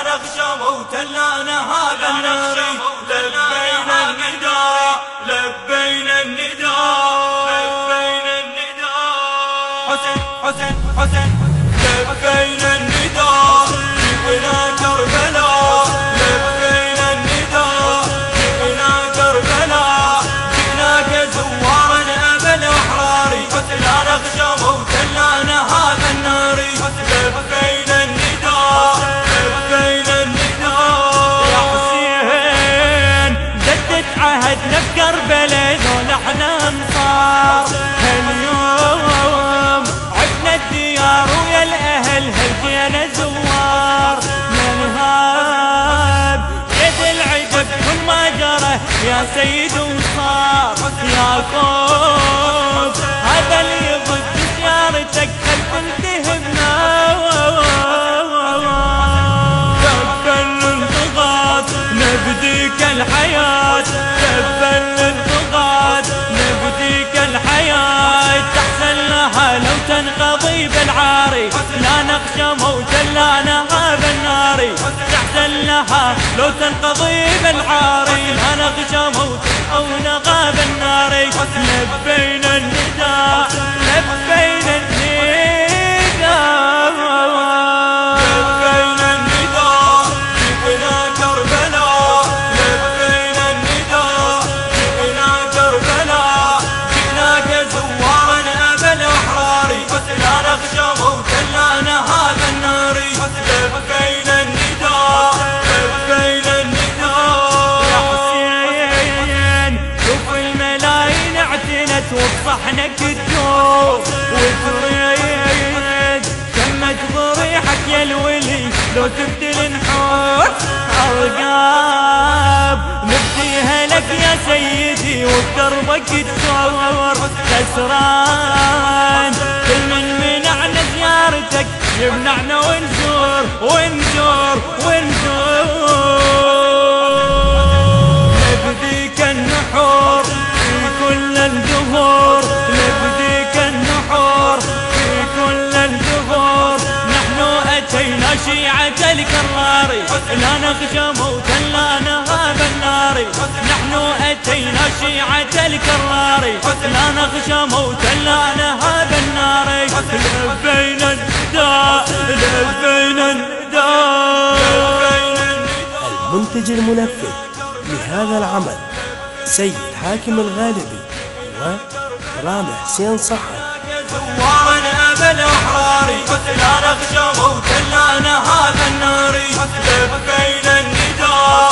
نخشى موتا لا نهاب النار. لبينا النداء لبينا النداء لبينا النداء حسين حسين حسين لبينا النداء جئنا كربلاء. لبينا النداء جئنا كربلاء. جئناك زوارا أبا الأحرار. لا نخشى موتا لا نهاب النار. لبينا النداء لبينا النداء يا حسين. جدد عهدنا بكربلاء ذول احنا انصار. هاليوم عدنا الديار ويا الاهل هلجينا زوار. ننهاب يد العجب كل ما جرى يا سيد وصار. يا خوف هذا اللي ضد زيارتك خل تنتهبنا. كفى الانضغاط نبديك الحياة. كفى الانضغاط نبديك الحياة. تحسن لها لو تنقضي بالعاري. لا نخشى موتا لا نهاب النار. تحسن لها لو تنقضي بالعاري. لا نخشى موتا أو نغاب النار. لبينا النداء لبينا النداء لبينا النداء جئنا كربلاء. لبينا النداء جئنا كربلاء. جئناك زوارا أبا الأحرار. لا نخشى موتا لا نهاب النار. لبينا النداء لبينا النداء يا حسين. شوف الملايين اعتنت وبصحنك تدوب وتريد. شمت ضريحك يا الولي لو تبدل نحور. أرقاب نبديها لك يا سيدي وبدربك تدور. خسران كل من منعنا زيارتك يمنعنا ونزور ونزور ونزور. نبديك النحور في كل الدهور. نبديك النحور في كل الدهور. نحن أتينا شيعة الكرار. لا نخشى موتا لا نهاب النار. نحن أتينا شيعة الكرار. لا نخشى موتا لا نهاب النار. لبينا النداء لبينا النداء. المنتج المنفذ لهذا العمل سيد حاكم الغالبي ورامي حسين صحن. زوارا أبا الأحرار. لا نخشى موتا لا نهاب النار. لبينا النداء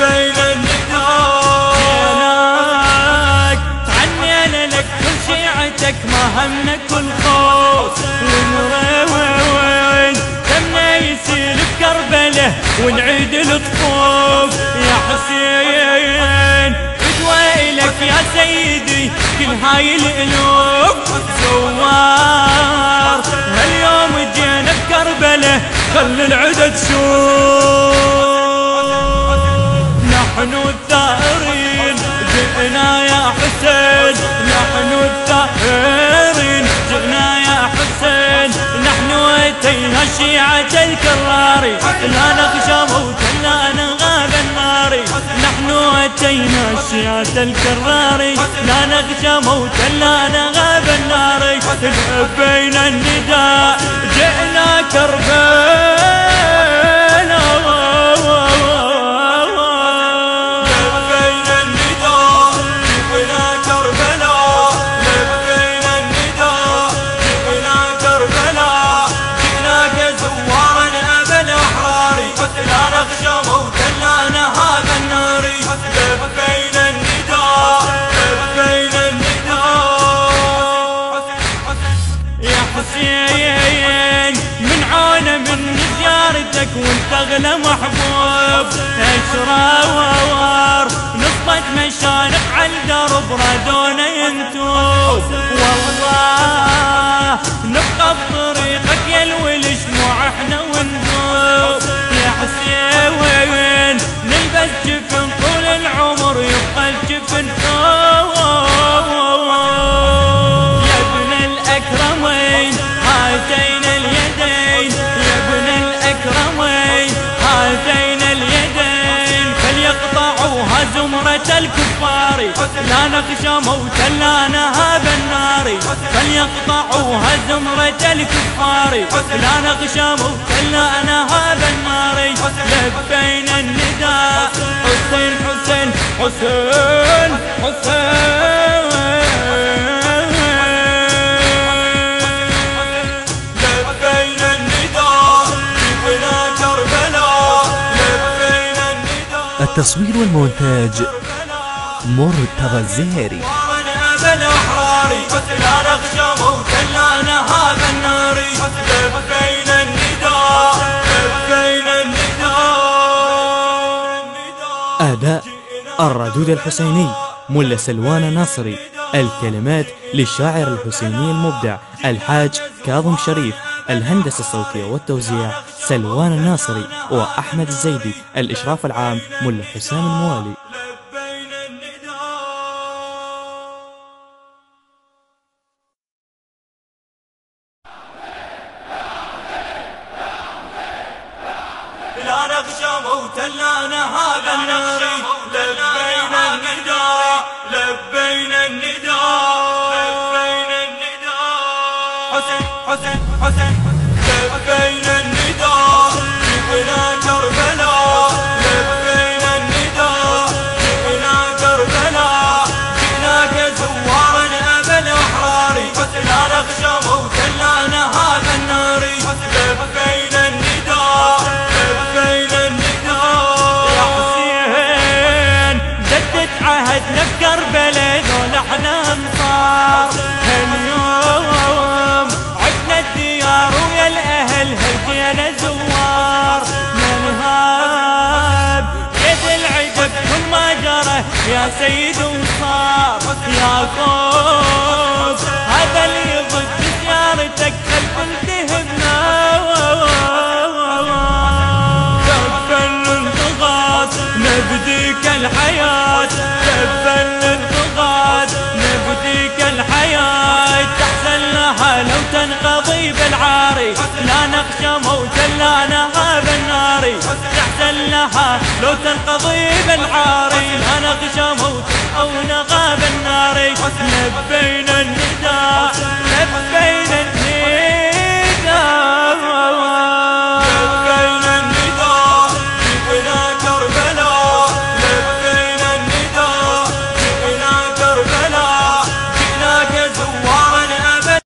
لبينا النداء جيناك تعنينا لك كل شيعتك ما همنا كل خوف. ونروين دمنا يسيل بكربله ونعيد الطفوف. يا حسين فدوى إلك يا سيدي كل هاي القلوب. زوار هاليوم جينا بكربله خلي العدد شوف. نحن الثائرين جئنا يا حسين. نحن الثائرين جئنا يا حسين. نحن أتينا شيعة الكرار. لا نخشى موتا لا نغاب النار. نحن أتينا شيعة الكرار. لا نخشى موتا لا نغاب النار. لبينا النداء جئنا كربلاء. لبينا النداء جئنا كربلاء. لبينا النداء جئنا كربلاء. جئناك زوارا أبا الأحرار. لا نخشى موتا لا نهاب النار. لبينا النداء لبينا النداء يا حسين. من عونه من زيارتك وانت اغلى محبوب. اشراوار نصبت مشانق على الدرب رادونا ينتوب. والله نبقى بطريقك يا الولي شموع احنا ونذوب. يا حسين نلبس جفن طول العمر يبقى الجفن ثوب. يا ابن الأكرمين هاتين اليدين. يا ابن الأكرمين زمرة الكفار، لا نخشى موتا لا نهاب النار، فليقطعوها زمرة الكفار، لا نخشى موتا لا نهاب النار. لبينا النداء حسين حسين حسين حسين، لبينا النداء جئنا كربلاء، لبينا النداء. التصوير والمونتاج مرتضى الزهيري. لا نخشى موتا لا نهاب النار، لبينا النداء لبينا النداء. أداء الردود الحسيني ملا سلوان ناصري، الكلمات للشاعر الحسيني المبدع الحاج كاظم شريف، الهندسة الصوتية والتوزيع سلوان الناصري وأحمد الزيدي، الإشراف العام ملا حسام الموالي. لا نخشى موتا لا نهاب النار، لبينا النداء لبينا النداء لبينا النداء. حسين حسين حسين لبينا النداء جئنا كربلاء، لبينا النداء جئنا كربلاء، جئناك زوارا أبا الأحرار، لا نخشى موتا لا نهاب النار، لبينا النداء لبينا النداء. يا حسين جدد عهدنا بكربلاء ذول احنا انصار، هاليوم عدنا الديار ويا الاهل هلقينا زوار، ننهاب يد العجب كل ما جرى يا سيد وصار، يا خوف هذا اللي ضد زيارتك خلف التهمنا، نبديك الحياة كفا للطغاة، نبديك الحياة تحزن لها لو تنقضي بالعاري، لا نخشى موتا لا نهاب النار، تحزن لها لو تنقضي بالعاري، لا نخشى موتا أو نغاب النار. لبينا النداء